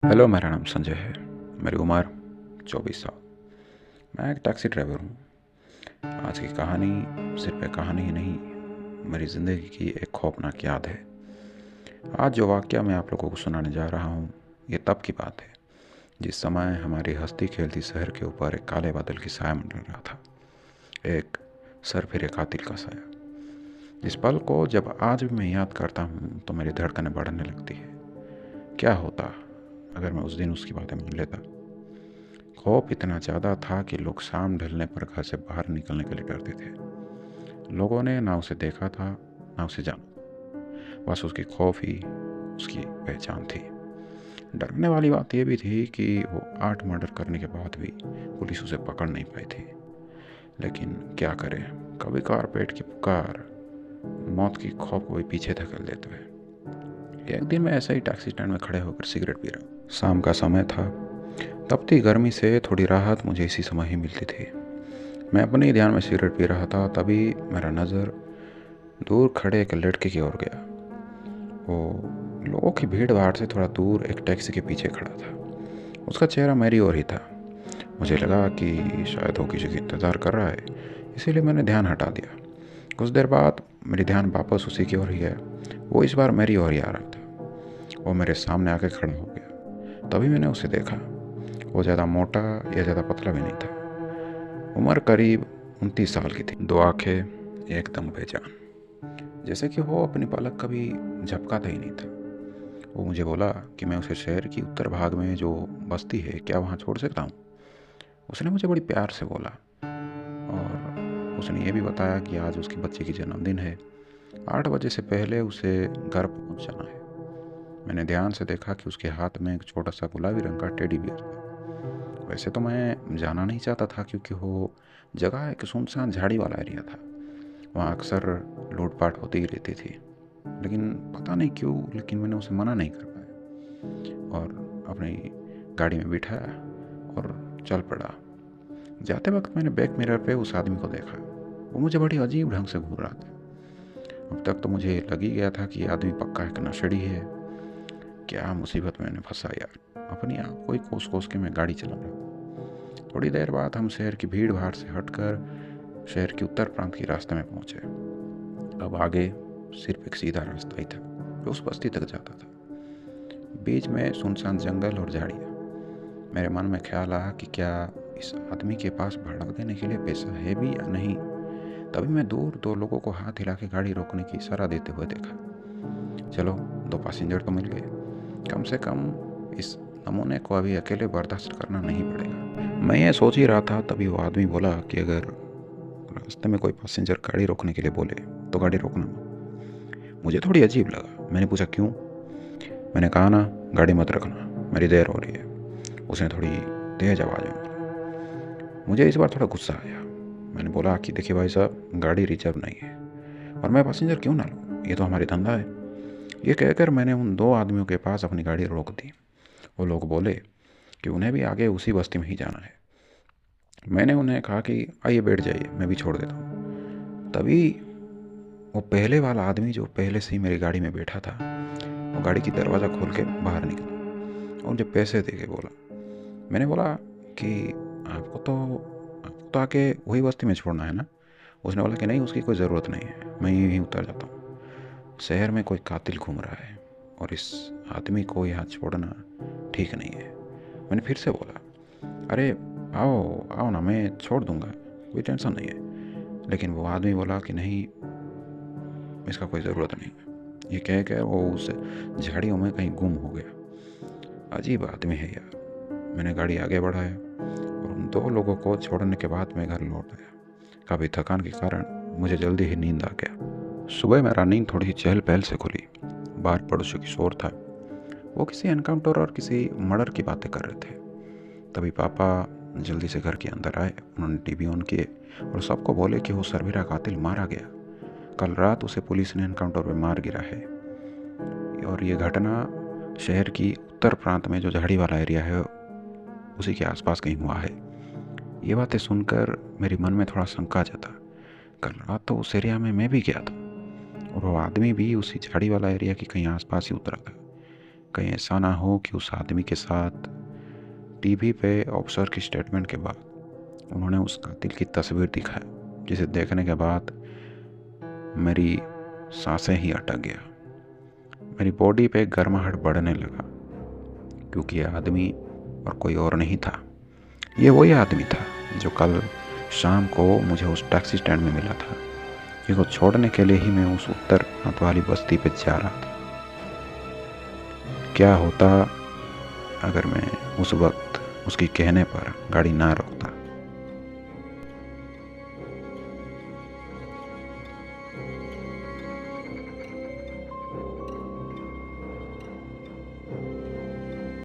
Hello, मेरा नाम संजय है। मेरी उम्र 24 साल। मैं एक टैक्सी ड्राइवर हूँ। आज की कहानी सिर्फ एक कहानी ही नहीं, मेरी ज़िंदगी की एक खौफनाक याद है। आज जो वाक़या मैं आप लोगों को सुनाने जा रहा हूँ, ये तब की बात है जिस समय हमारी हंसती खेलती शहर के ऊपर एक काले बादल की साया मंडल रहा था। एक सरफिरे कातिल का साया। इस पल को जब आज भी मैं याद करता हूँ तो मेरी धड़कनें बढ़ने लगती है। क्या होता अगर मैं उस दिन उसकी बातें मान लेता। खौफ इतना ज़्यादा था कि लोग शाम ढलने पर घर से बाहर निकलने के लिए डरते थे। लोगों ने ना उसे देखा था, ना उसे जाना। बस उसकी खौफ ही उसकी पहचान थी। डरने वाली बात यह भी थी कि वो 8 मर्डर करने के बाद भी पुलिस उसे पकड़ नहीं पाई थी। लेकिन क्या करे, कभी कभार पेट की पुकार मौत की खौफ को भी पीछे धकेल देते हैं। एक दिन मैं ऐसे ही टैक्सी स्टैंड में खड़े होकर सिगरेट पी रहा। शाम का समय था। तपती गर्मी से थोड़ी राहत मुझे इसी समय ही मिलती थी। मैं अपने ही ध्यान में सिगरेट पी रहा था, तभी मेरा नज़र दूर खड़े एक लड़के की ओर गया। वो लोगों की भीड़ भाड़ से थोड़ा दूर एक टैक्सी के पीछे खड़ा था। उसका चेहरा मेरी ओर ही था। मुझे लगा कि शायद वो किसी का इंतज़ार कर रहा है, इसीलिए मैंने ध्यान हटा दिया। कुछ देर बाद मेरी ध्यान वापस उसी की ओर ही गया। वो इस बार मेरी ओर ही आ रहा था। वो मेरे सामने आके खड़ा हो गया। तभी मैंने उसे देखा। वो ज़्यादा मोटा या ज़्यादा पतला भी नहीं था। उम्र करीब 29 साल की थी। दो आंखें एकदम बेजान, जैसे कि वो अपनी पलक कभी झपकाता ही नहीं था। वो मुझे बोला कि मैं उसे शहर की उत्तर भाग में जो बस्ती है, क्या वहाँ छोड़ सकता हूँ। उसने मुझे बड़ी प्यार से बोला। और उसने ये भी बताया कि आज उसकी बच्चे की जन्मदिन है। 8 बजे से पहले उसे घर पहुँच जाना है। मैंने ध्यान से देखा कि उसके हाथ में एक छोटा सा गुलाबी रंग का टेडी बियर था। वैसे तो मैं जाना नहीं चाहता था, क्योंकि वो जगह एक सुनसान झाड़ी वाला एरिया था। वहाँ अक्सर लूटपाट होती ही रहती थी। लेकिन पता नहीं क्यों, लेकिन मैंने उसे मना नहीं कर पाया और अपनी गाड़ी में बिठाया और चल पड़ा। जाते वक्त मैंने बैक मिरर पे उस आदमी को देखा। वो मुझे बड़ी अजीब ढंग से घूर रहा था। अब तक तो मुझे लग ही गया था कि ये आदमी पक्का एक नशेड़ी है। क्या मुसीबत में मैंने फंसा यार। अपनी आँख को ही कोस कोस के मैं गाड़ी चला रहा था। थोड़ी देर बाद हम शहर की भीड़ भाड़ से हटकर शहर के उत्तर प्रांत के रास्ते में पहुंचे। अब आगे सिर्फ एक सीधा रास्ता ही था जो उस बस्ती तक जाता था। बीच में सुनसान जंगल और झाड़ियाँ। मेरे मन में ख्याल आया कि क्या इस आदमी के पास भड़क देने के लिए पैसा है भी या नहीं। तभी मैं दूर दो लोगों को हाथ हिला के गाड़ी रोकने की इशारा देते हुए देखा। चलो, दो पैसेंजर तो मिल गए। कम से कम इस नमूने को अभी अकेले बर्दाश्त करना नहीं पड़ेगा। मैं ये सोच ही रहा था, तभी वो आदमी बोला कि अगर रास्ते में कोई पैसेंजर गाड़ी रोकने के लिए बोले तो गाड़ी रोकना। मुझे थोड़ी अजीब लगा। मैंने पूछा क्यों। मैंने कहा ना, गाड़ी मत रखना, मेरी देर हो रही है। उसने थोड़ी तेज आवाज़ में बोला। मुझे इस बार थोड़ा गुस्सा आया। मैंने बोला कि देखिए भाई साहब, गाड़ी रिजर्व नहीं है और मैं पैसेंजर क्यों ना लूँ, ये तो हमारी धंधा है। ये कहकर मैंने उन दो आदमियों के पास अपनी गाड़ी रोक दी। वो लोग बोले कि उन्हें भी आगे उसी बस्ती में ही जाना है। मैंने उन्हें कहा कि आइए बैठ जाइए, मैं भी छोड़ देता हूँ। तभी वो पहले वाला आदमी जो पहले से ही मेरी गाड़ी में बैठा था, वो गाड़ी की दरवाज़ा खोल के बाहर निकला और मुझे पैसे दे के बोला। मैंने बोला कि आपको तो आके वही बस्ती में छोड़ना है ना। उसने बोला कि नहीं, उसकी कोई ज़रूरत नहीं है, मैं यहीं उतर जाता हूँ। शहर में कोई कातिल घूम रहा है और इस आदमी को यहाँ छोड़ना ठीक नहीं है। मैंने फिर से बोला, अरे आओ आओ ना, मैं छोड़ दूँगा, कोई टेंशन नहीं है। लेकिन वो आदमी बोला कि नहीं, इसका कोई ज़रूरत नहीं। ये कह कर वो उस झाड़ियों में कहीं गुम हो गया। अजीब आदमी है यार। मैंने गाड़ी आगे बढ़ाया और उन दो लोगों को छोड़ने के बाद मैं घर लौट आया। काफ़ी थकान के कारण मुझे जल्दी ही नींद आ गया। सुबह मेरा नींद थोड़ी सी चहल पहल से खुली। बाहर पड़ोसियों की शोर था। वो किसी एनकाउंटर और किसी मर्डर की बातें कर रहे थे। तभी पापा जल्दी से घर के अंदर आए। उन्होंने टीवी ऑन किए और सबको बोले कि वो सरबीरा कातिल मारा गया। कल रात उसे पुलिस ने एनकाउंटर में मार गिरा है और ये घटना शहर की उत्तर प्रांत में जो झाड़ी वाला एरिया है, उसी के आसपास कहीं हुआ है। ये बातें सुनकर मेरे मन में थोड़ा शंका जता। कल रात तो उस एरिया में मैं भी गया था और वो आदमी भी उसी झाड़ी वाला एरिया के कहीं आसपास ही उतरा था। कहीं ऐसा ना हो कि उस आदमी के साथ टीवी पे ऑफिसर की स्टेटमेंट के बाद उन्होंने उस कातिल की तस्वीर दिखाई, जिसे देखने के बाद मेरी सांसें ही अटक गया। मेरी बॉडी पे गर्माहट बढ़ने लगा, क्योंकि यह आदमी और कोई और नहीं था। ये वही आदमी था जो कल शाम को मुझे उस टैक्सी स्टैंड में मिला था, जिसको छोड़ने के लिए ही मैं उस उत्तर प्रांत वाली बस्ती पे जा रहा था। क्या होता अगर मैं उस वक्त उसके कहने पर गाड़ी ना रोकता।